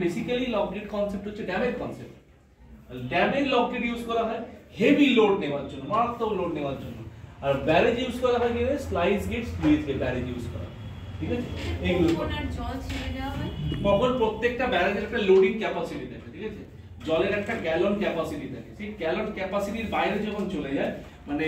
Basically lock gate concept হচ্ছে ড্যামের concept. ড্যামের লক গেট ইউজ করা হয় হেভি লোড নেওয়ার জন্য, মারাত্মক লোড নেওয়ার জন্য, আর ব্যারেজ ইউজ করা হয় কিভাবে, slice gate, sluice gate barrage use করা হয়। ঠিক আছে, এইগুলো জল ছেড়ে দেওয়া হয় কখন প্রত্যেকটা ব্যারেজের একটা লোডিং ক্যাপাসিটি থাকে। ঠিক আছে, জলের একটা গ্যালন ক্যাপাসিটি থাকে, সেই গ্যালন ক্যাপাসিটির বাইরে যখন চলে যায়, মানে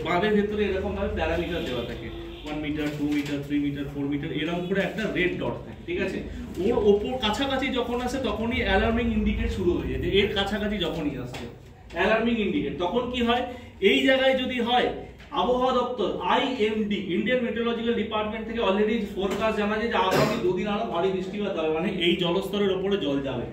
বাঁধের ভেতরে এরকম ভাবে প্যারামিটার দেওয়া থাকে, 1 মিটার, 2 মিটার, 3 মিটার, 4 মিটার, এরকম করে একটা রেড ডট থাকে। ঠিক আছে, ওর ওপর কাছাকাছি যখন আসে তখনই অ্যালার্মিং ইন্ডিকেট শুরু হয়ে যায়, যে এর কাছাকাছি যখনই আসছে অ্যালার্মিং ইন্ডিকেট, তখন কি হয়, এই জায়গায় যদি হয়, আবহাওয়া দপ্তর আইএমডি ইন্ডিয়ান মেট্রোলজিক্যাল ডিপার্টমেন্ট থেকে অলরেডি ফোরকাস্ট জানা যায় যে আগামী 2 দিন আরো ভারী বৃষ্টিপাত হবে, মানে এই জলস্তরের উপরে জল যাবে।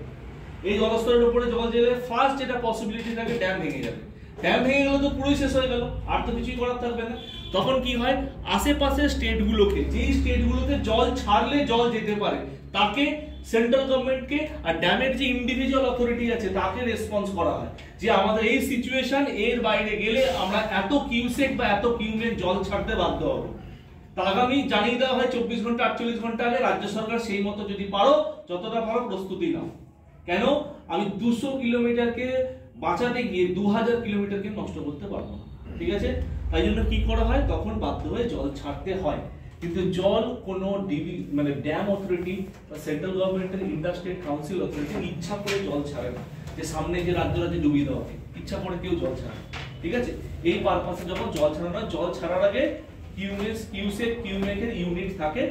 এই জলস্তরের উপরে জল গেলে ফার্স্ট যেটা পসিবিলিটি থাকে, ড্যাম ভেঙে যাবে। ড্যাম ভেঙে গেলে তো পুরোই শেষ হয়ে গেল, আর তো কিছুই করার থাকবে না। তখন কি হয়, আশেপাশের স্টেটগুলোকে, যেই স্টেটগুলোতে জল ছাড়লে জল যেতে পারে, তাকে সেন্ট্রাল গভর্নমেন্টকে আর ড্যামের যে ইন্ডিভিজুয়াল অথরিটি আছে তাকে রেসপন্স করা হয় যে আমাদের এই সিচুয়েশন, এর বাইরে গেলে আমরা এত কিউসেক বা এত কিউমেক জল ছাড়তে বাধ্য হব। তা আগামী জানিয়ে দেওয়া হয় 24 ঘন্টা 48 ঘন্টা আগে, রাজ্য সরকার সেই মতো যদি পারো যতটা পারো প্রস্তুতি নাও। কেন, আমি 200 কিলোমিটারকে বাঁচাতে গিয়ে 2000 কিলোমিটারকে নষ্ট করতে পারবো না। ঠিক আছে, তাই জন্য কি করা হয়, তখন বাধ্য হয়ে জল ছাড়তে হয়। কিন্তু জল কোনো মানে ড্যাম অথরিটি বা সেন্ট্রাল গভর্নমেন্টের ইন্টারস্টেট কাউন্সিল অথরিটি ইচ্ছা করে জল ছাড়ে না, যে সামনে যে রাজ্যে ডুবিয়ে দেওয়া হবে, ইচ্ছা করে কেউ জল ছাড়ে। ঠিক আছে, এই পারপাসে যখন জল ছাড়ানো হয়, জল ছাড়ার আগে কিউসেক কিউমেকের ইউনিট থাকে,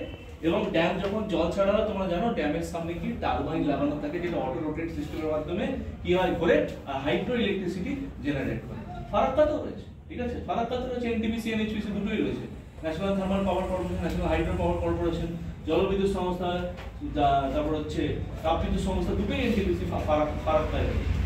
এবং ড্যাম যখন জল ছাড়া হয়, তোমরা জানো ড্যামের সামনে কি টারবাইন লাগানো থাকে, যেটা অটো রোটেট সিস্টেমের মাধ্যমে কি হয় করে হাইড্রো ইলেকট্রিসিটি জেনারেট করে। ফারাক্কাতেও রয়েছে। ঠিক আছে, ফারাক্কাতে রয়েছে এনটিপিসি, এনএইচপিসি দুটোই রয়েছে, national thermal power corporation, national hydro power corporation, জলবিদ্যুৎ সংস্থা, তারপর হচ্ছে তাপবিদ্যুৎ সংস্থা, দুটোই এনটিপিসি ফারাক্কায় রয়েছে।